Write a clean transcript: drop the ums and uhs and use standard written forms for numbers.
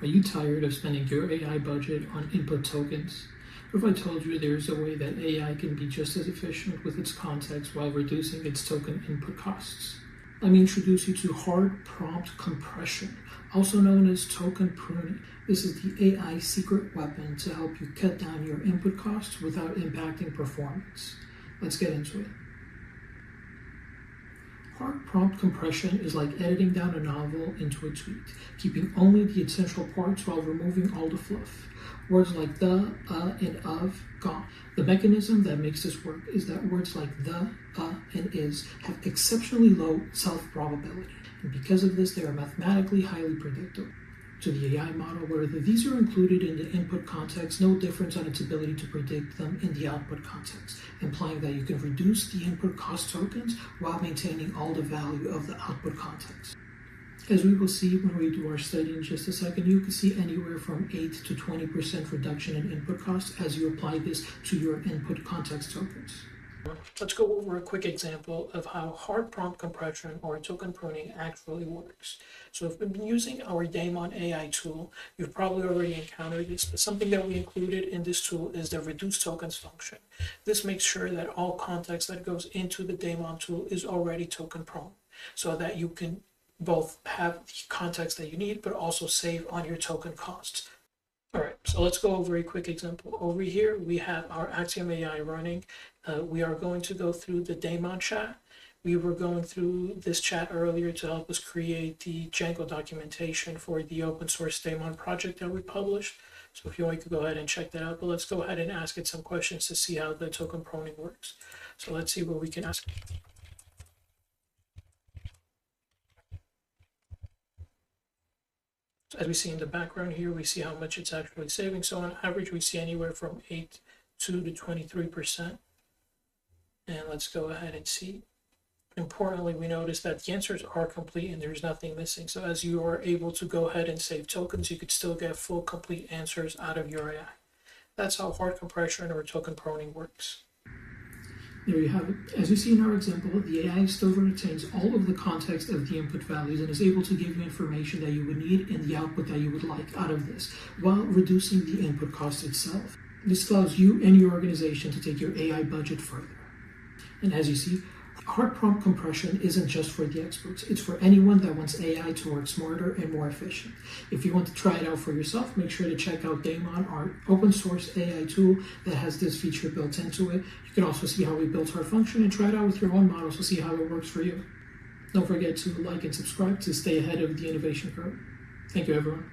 Are you tired of spending your AI budget on input tokens? What if I told you there's a way that AI can be just as efficient with its context while reducing its token input costs? Let me introduce you to hard prompt compression, also known as token pruning. This is the AI secret weapon to help you cut down your input costs without impacting performance. Let's get into it. Hard prompt compression is like editing down a novel into a tweet, keeping only the essential parts while removing all the fluff. Words like the, and of, gone. The mechanism that makes this work is that words like the, and is have exceptionally low self-probability, and because of this, they are mathematically highly predictable. To the AI model, whether these are included in the input context, no difference on its ability to predict them in the output context, implying that you can reduce the input cost tokens while maintaining all the value of the output context. As we will see when we do our study in just a second, you can see anywhere from 8 to 20% reduction in input costs as you apply this to your input context tokens. Let's go over a quick example of how hard prompt compression or token pruning actually works. So if we've been using our Daemon AI tool, you've probably already encountered this, but something that we included in this tool is the reduce tokens function. This makes sure that all context that goes into the Daemon tool is already token prone, so that you can both have the context that you need, but also save on your token costs. All right, so let's go over a quick example. Over here, we have our Axiom AI running. We are going to go through the Daemon chat. We were going through this chat earlier to help us create the Django documentation for the open source Daemon project that we published. So if you want, you could go ahead and check that out, but let's go ahead and ask it some questions to see how the token pruning works. So let's see what we can ask. As we see in the background here, we see how much it's actually saving. So on average, we see anywhere from 8 to 23%. And let's go ahead and see. Importantly, we notice that the answers are complete and there's nothing missing. So as you are able to go ahead and save tokens, you could still get full complete answers out of your AI. That's how hard compression or token pruning works. There you have it. As you see in our example, the AI still retains all of the context of the input values and is able to give you information that you would need and the output that you would like out of this, while reducing the input cost itself. This allows you and your organization to take your AI budget further. And as you see, hard prompt compression isn't just for the experts. It's for anyone that wants AI to work smarter and more efficient. If you want to try it out for yourself, make sure to check out Daemon, our open source AI tool that has this feature built into it. You can also see how we built our function and try it out with your own models to see how it works for you. Don't forget to like and subscribe to stay ahead of the innovation curve. Thank you, everyone.